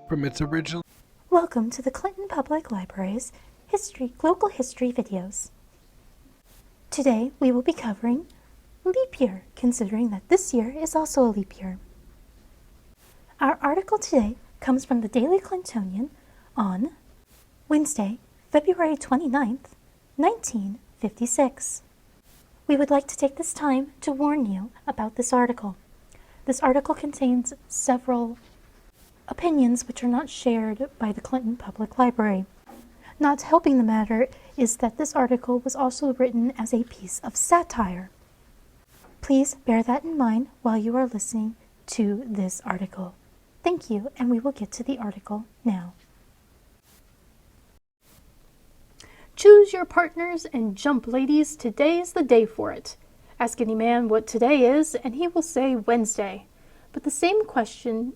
from its original. Welcome to the Clinton Public Library's Local History videos. Today we will be covering leap year, considering that this year is also a leap year. Our article today comes from the Daily Clintonian on Wednesday, February 29th, 1956. We would like to take this time to warn you about this article. This article contains several opinions which are not shared by the Clinton Public Library. Not helping the matter is that this article was also written as a piece of satire. Please bear that in mind while you are listening to this article. Thank you, and we will get to the article now. Choose your partners and jump, ladies. Today's the day for it. Ask any man what today is, and he will say Wednesday. But the same question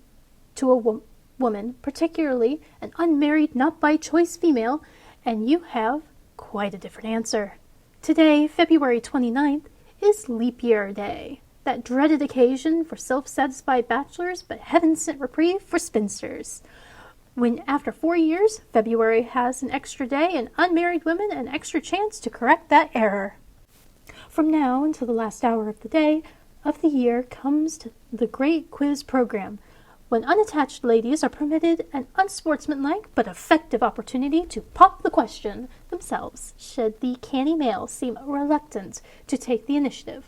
to a woman, particularly an unmarried, not-by-choice female, and you have quite a different answer. Today, February 29th, is Leap Year Day, that dreaded occasion for self-satisfied bachelors but heaven-sent reprieve for spinsters. When, after 4 years, February has an extra day and unmarried women an extra chance to correct that error. From now until the last hour of the day of the year comes the great quiz program, when unattached ladies are permitted an unsportsmanlike but effective opportunity to pop the question themselves, should the canny male seem reluctant to take the initiative.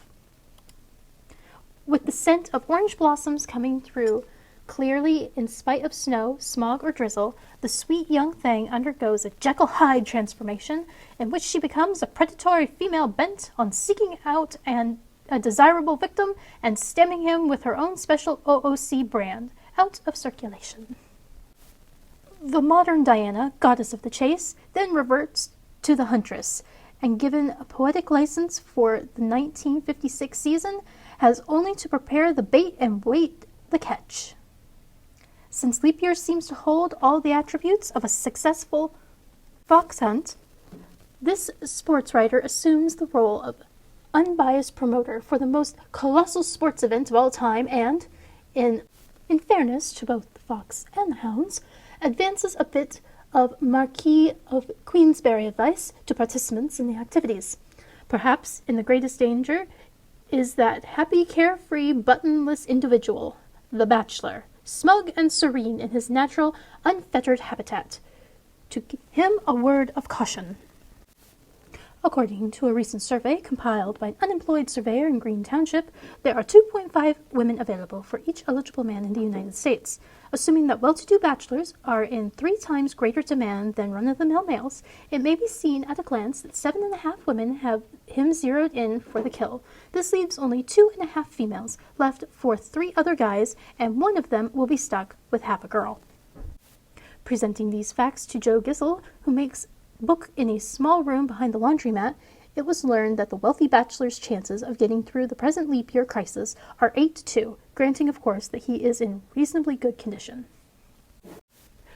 With the scent of orange blossoms coming through clearly in spite of snow, smog, or drizzle, the sweet young thing undergoes a Jekyll Hyde transformation in which she becomes a predatory female bent on seeking out a desirable victim and stemming him with her own special OOC brand out of circulation. The modern Diana, goddess of the chase, then reverts to the huntress, and given a poetic license for the 1956 season, has only to prepare the bait and wait the catch. Since leap year seems to hold all the attributes of a successful fox hunt, this sports writer assumes the role of unbiased promoter for the most colossal sports event of all time and, in fairness to both the fox and the hounds, advances a bit of Marquis of Queensberry advice to participants in the activities. Perhaps in the greatest danger is that happy, carefree, buttonless individual, the bachelor, smug and serene in his natural, unfettered habitat. To give him a word of caution. According to a recent survey compiled by an unemployed surveyor in Green Township, there are 2.5 women available for each eligible man in the United States. Assuming that well-to-do bachelors are in 3 times greater demand than run-of-the-mill males, it may be seen at a glance that 7.5 women have him zeroed in for the kill. This leaves only 2.5 females left for 3 other guys, and one of them will be stuck with half a girl. Presenting these facts to Joe Gizzle, who makes book in a small room behind the laundromat, it was learned that the wealthy bachelor's chances of getting through the present leap year crisis are 8-2, granting, of course, that he is in reasonably good condition.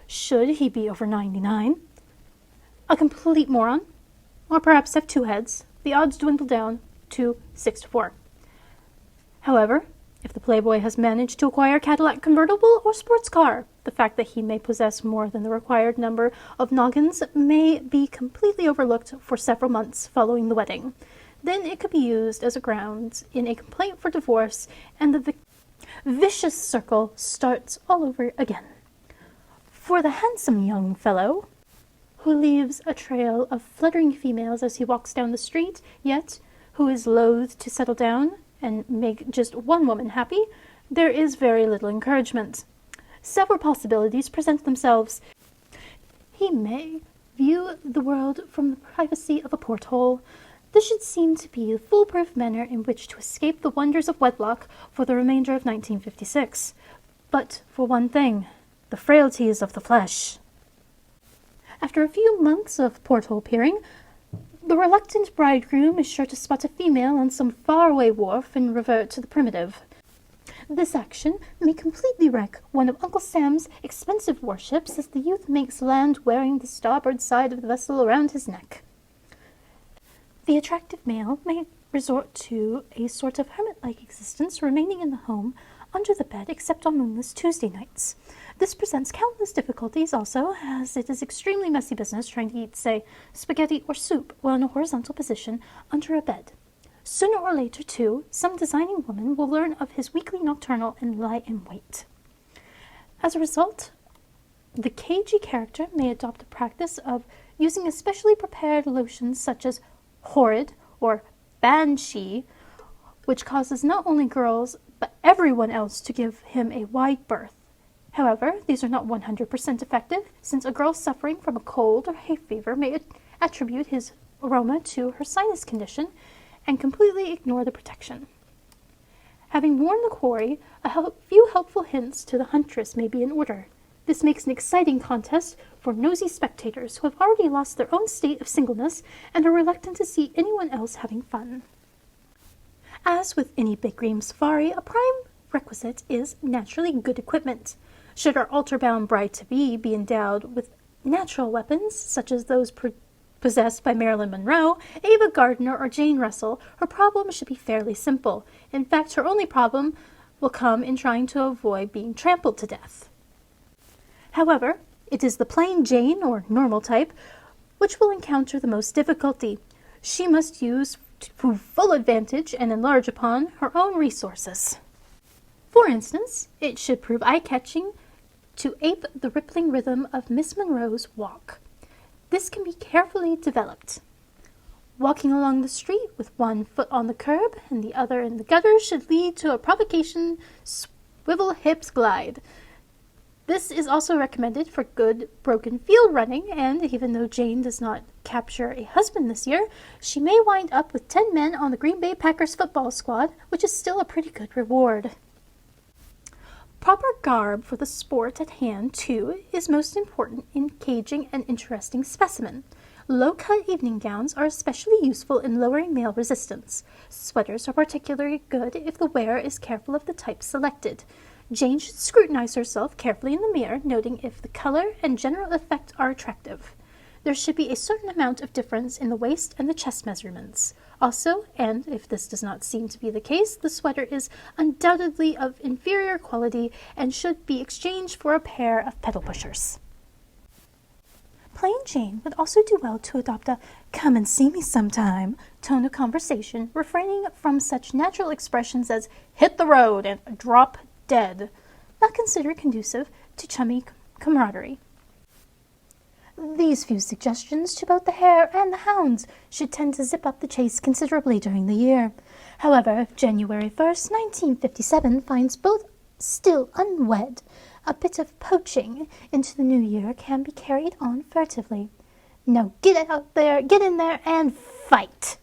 Should he be over 99, a complete moron, or perhaps have 2 heads, the odds dwindle down to 6-4. However, if the playboy has managed to acquire a Cadillac convertible or sports car, the fact that he may possess more than the required number of noggins may be completely overlooked for several months following the wedding. Then it could be used as a ground in a complaint for divorce, and the vicious circle starts all over again. For the handsome young fellow, who leaves a trail of fluttering females as he walks down the street, yet who is loath to settle down and make just one woman happy, there is very little encouragement. Several possibilities present themselves. He may view the world from the privacy of a porthole. This should seem to be the foolproof manner in which to escape the wonders of wedlock for the remainder of 1956. But for one thing, the frailties of the flesh. After a few months of porthole peering, the reluctant bridegroom is sure to spot a female on some faraway wharf and revert to the primitive. This action may completely wreck one of Uncle Sam's expensive warships as the youth makes land wearing the starboard side of the vessel around his neck. The attractive male may resort to a sort of hermit-like existence, remaining in the home under the bed except on moonless Tuesday nights. This presents countless difficulties also, as it is extremely messy business trying to eat, say, spaghetti or soup while in a horizontal position under a bed. Sooner or later, too, some designing woman will learn of his weekly nocturnal and lie in wait. As a result, the cagey character may adopt the practice of using especially prepared lotions such as horrid or banshee, which causes not only girls but everyone else to give him a wide berth. However, these are not 100% effective, since a girl suffering from a cold or hay fever may attribute his aroma to her sinus condition and completely ignore the protection. Having worn the quarry, a few helpful hints to the huntress may be in order. This makes an exciting contest for nosy spectators who have already lost their own state of singleness and are reluctant to see anyone else having fun. As with any big game safari, a prime requisite is naturally good equipment. Should our altar-bound bride-to-be be endowed with natural weapons, such as those possessed by Marilyn Monroe, Ava Gardner, or Jane Russell, her problem should be fairly simple. In fact, her only problem will come in trying to avoid being trampled to death. However, it is the plain Jane, or normal type, which will encounter the most difficulty. She must use to full advantage and enlarge upon her own resources. For instance, it should prove eye-catching to ape the rippling rhythm of Miss Monroe's walk. This can be carefully developed. Walking along the street with one foot on the curb and the other in the gutter should lead to a provocation swivel hips glide. This is also recommended for good broken field running, and even though Jane does not capture a husband this year, she may wind up with 10 men on the Green Bay Packers football squad, which is still a pretty good reward. Proper garb for the sport at hand, too, is most important in caging an interesting specimen. Low-cut evening gowns are especially useful in lowering male resistance. Sweaters are particularly good if the wearer is careful of the type selected. Jane should scrutinize herself carefully in the mirror, noting if the color and general effect are attractive. There should be a certain amount of difference in the waist and the chest measurements. Also, and if this does not seem to be the case, the sweater is undoubtedly of inferior quality and should be exchanged for a pair of pedal pushers. Plain Jane would also do well to adopt a "come and see me sometime" tone of conversation, refraining from such natural expressions as "hit the road" and "drop dead," not considered conducive to chummy camaraderie. These few suggestions to both the hare and the hounds should tend to zip up the chase considerably during the year. However, if January 1st, 1957 finds both still unwed, a bit of poaching into the new year can be carried on furtively. Now get out there, get in there, and fight!